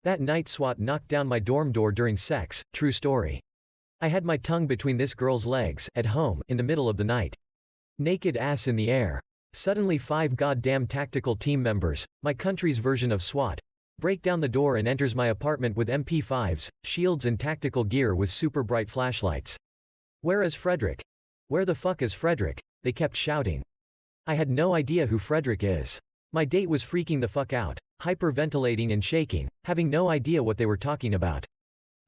That night SWAT knocked down my dorm door during sex, true story. I had my tongue between this girl's legs, at home, in the middle of the night. Naked ass in the air. Suddenly 5 goddamn tactical team members, my country's version of SWAT, break down the door and enters my apartment with MP5s, shields and tactical gear with super bright flashlights. Where is Frederick? Where the fuck is Frederick? They kept shouting. I had no idea who Frederick is. My date was freaking the fuck out, hyperventilating and shaking, having no idea what they were talking about.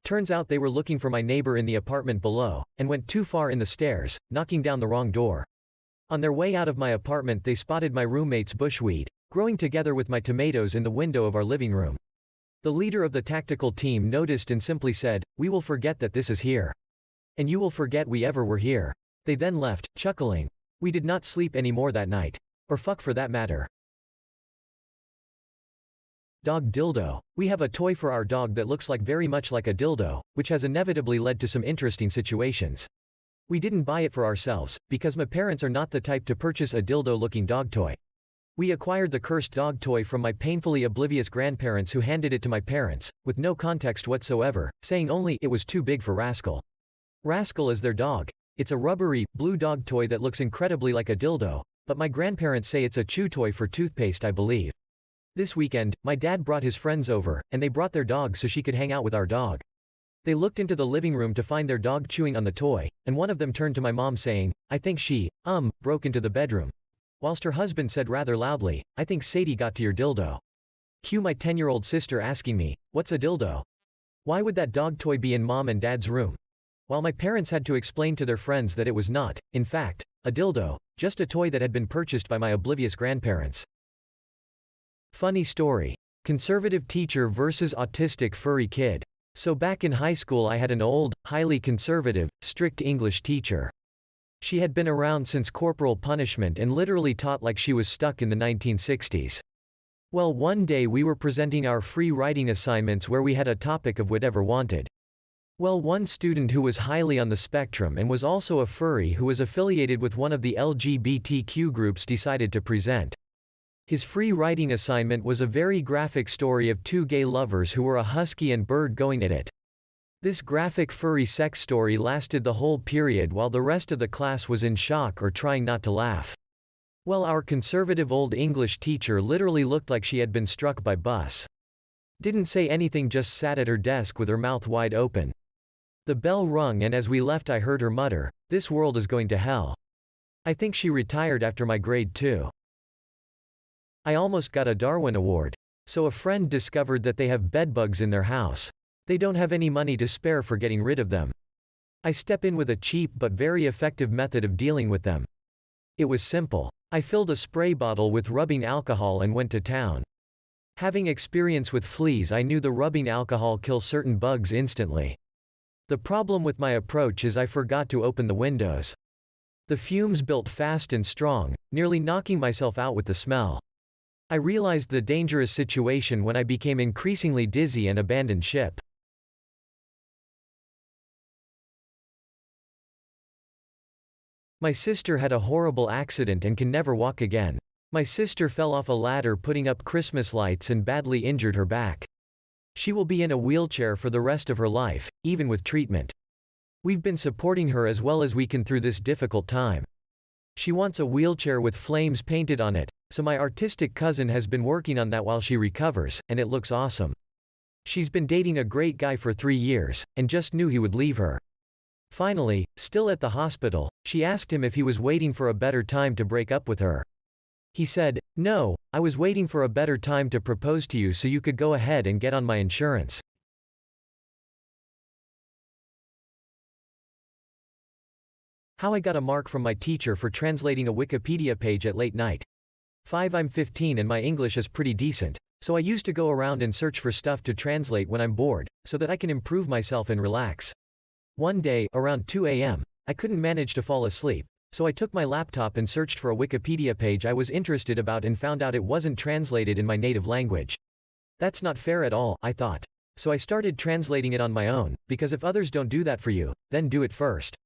Turns out they were looking for my neighbor in the apartment below, and went too far in the stairs, knocking down the wrong door. On their way out of my apartment they spotted my roommate's bushweed, growing together with my tomatoes in the window of our living room. The leader of the tactical team noticed and simply said, "We will forget that this is here. And you will forget we ever were here." They then left, chuckling. We did not sleep anymore that night. Or fuck for that matter. Dog dildo. We have a toy for our dog that looks very much like a dildo, which has inevitably led to some interesting situations. We didn't buy it for ourselves, because my parents are not the type to purchase a dildo-looking dog toy. We acquired the cursed dog toy from my painfully oblivious grandparents who handed it to my parents, with no context whatsoever, saying only it was too big for Rascal. Rascal is their dog. It's a rubbery, blue dog toy that looks incredibly like a dildo, but my grandparents say it's a chew toy for toothpaste, I believe. This weekend, my dad brought his friends over, and they brought their dog so she could hang out with our dog. They looked into the living room to find their dog chewing on the toy, and one of them turned to my mom saying, "I think she, broke into the bedroom." Whilst her husband said rather loudly, "I think Sadie got to your dildo." Cue my 10-year-old sister asking me, "What's a dildo? Why would that dog toy be in mom and dad's room?" While my parents had to explain to their friends that it was not, in fact, a dildo, just a toy that had been purchased by my oblivious grandparents. Funny story. Conservative teacher versus autistic furry kid. So back in high school I had an old, highly conservative, strict English teacher. She had been around since corporal punishment and literally taught like she was stuck in the 1960s. Well, one day we were presenting our free writing assignments where we had a topic of whatever wanted. Well, one student who was highly on the spectrum and was also a furry who was affiliated with one of the LGBTQ groups decided to present. His free writing assignment was a very graphic story of 2 gay lovers who were a husky and bird going at it. This graphic furry sex story lasted the whole period while the rest of the class was in shock or trying not to laugh. Well, our conservative old English teacher literally looked like she had been struck by bus. Didn't say anything, just sat at her desk with her mouth wide open. The bell rung and as we left I heard her mutter, "This world is going to hell." I think she retired after my grade 2. I almost got a Darwin Award. So a friend discovered that they have bedbugs in their house. They don't have any money to spare for getting rid of them. I step in with a cheap but very effective method of dealing with them. It was simple. I filled a spray bottle with rubbing alcohol and went to town. Having experience with fleas, I knew the rubbing alcohol kills certain bugs instantly. The problem with my approach is I forgot to open the windows. The fumes built fast and strong, nearly knocking myself out with the smell. I realized the dangerous situation when I became increasingly dizzy and abandoned ship. My sister had a horrible accident and can never walk again. My sister fell off a ladder putting up Christmas lights and badly injured her back. She will be in a wheelchair for the rest of her life, even with treatment. We've been supporting her as well as we can through this difficult time. She wants a wheelchair with flames painted on it, so my artistic cousin has been working on that while she recovers, and it looks awesome. She's been dating a great guy for 3 years, and just knew he would leave her. Finally, still at the hospital, she asked him if he was waiting for a better time to break up with her. He said, "No, I was waiting for a better time to propose to you so you could go ahead and get on my insurance." How I got a mark from my teacher for translating a Wikipedia page at late night. 5. I'm 15 and my English is pretty decent, so I used to go around and search for stuff to translate when I'm bored, so that I can improve myself and relax. One day, around 2 a.m., I couldn't manage to fall asleep, so I took my laptop and searched for a Wikipedia page I was interested about and found out it wasn't translated in my native language. That's not fair at all, I thought. So I started translating it on my own, because if others don't do that for you, then do it first.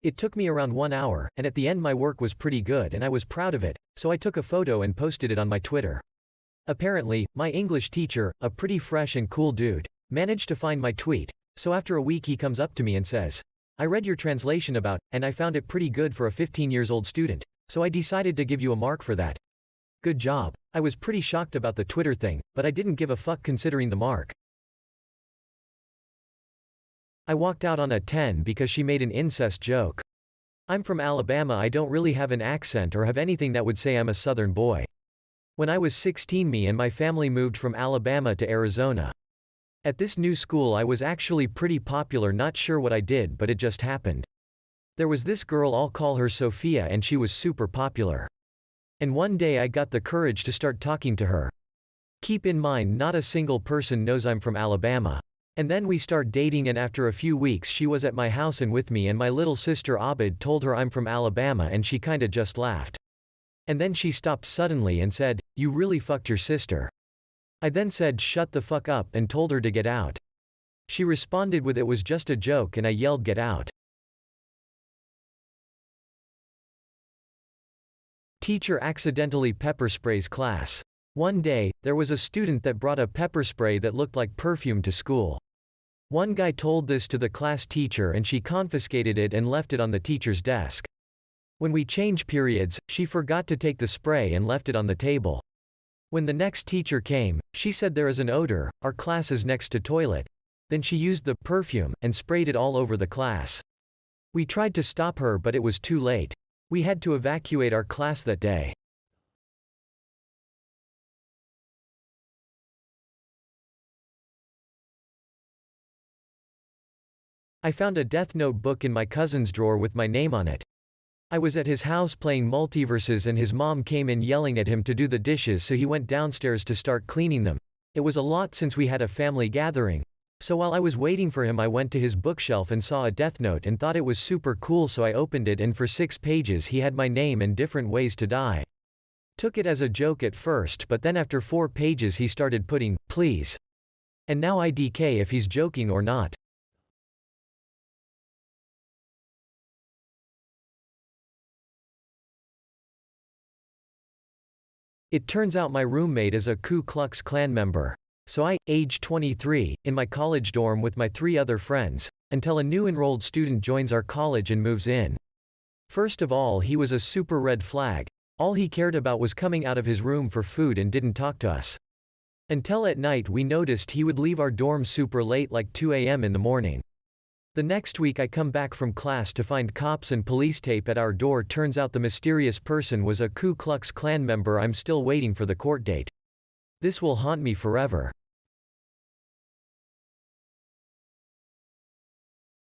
It took me around 1 hour, and at the end my work was pretty good and I was proud of it, so I took a photo and posted it on my Twitter. Apparently, my English teacher, a pretty fresh and cool dude, managed to find my tweet, so after a week he comes up to me and says, "I read your translation about, and I found it pretty good for a 15-years-old student, so I decided to give you a mark for that. Good job." I was pretty shocked about the Twitter thing, but I didn't give a fuck considering the mark. I walked out on a 10 because she made an incest joke. I'm from Alabama. I don't really have an accent or have anything that would say I'm a Southern boy. When I was 16, me and my family moved from Alabama to Arizona. At this new school I was actually pretty popular, not sure what I did, but it just happened. There was this girl, I'll call her Sophia, and she was super popular. And one day I got the courage to start talking to her. Keep in mind, not a single person knows I'm from Alabama. And then we start dating, and after a few weeks she was at my house and with me, and my little sister Abed told her I'm from Alabama and she kinda just laughed. And then she stopped suddenly and said, "You really fucked your sister." I then said, "Shut the fuck up," and told her to get out. She responded with, "It was just a joke," and I yelled, "Get out." Teacher accidentally pepper sprays class. One day, there was a student that brought a pepper spray that looked like perfume to school. One guy told this to the class teacher and she confiscated it and left it on the teacher's desk. When we changed periods, she forgot to take the spray and left it on the table. When the next teacher came, she said, "There is an odor, our class is next to toilet." Then she used the perfume and sprayed it all over the class. We tried to stop her, but it was too late. We had to evacuate our class that day. I found a Death Note book in my cousin's drawer with my name on it. I was at his house playing multiverses and his mom came in yelling at him to do the dishes, so he went downstairs to start cleaning them. It was a lot since we had a family gathering. So while I was waiting for him, I went to his bookshelf and saw a Death Note and thought it was super cool, so I opened it, and for 6 pages he had my name and different ways to die. Took it as a joke at first, but then after 4 pages he started putting, "Please." And now I DK if he's joking or not. It turns out my roommate is a Ku Klux Klan member. So I, age 23, in my college dorm with my 3 other friends, until a new enrolled student joins our college and moves in. First of all, he was a super red flag. All he cared about was coming out of his room for food and didn't talk to us. Until at night we noticed he would leave our dorm super late, like 2 a.m. in the morning. The next week I come back from class to find cops and police tape at our door. Turns out the mysterious person was a Ku Klux Klan member. I'm still waiting for the court date. This will haunt me forever.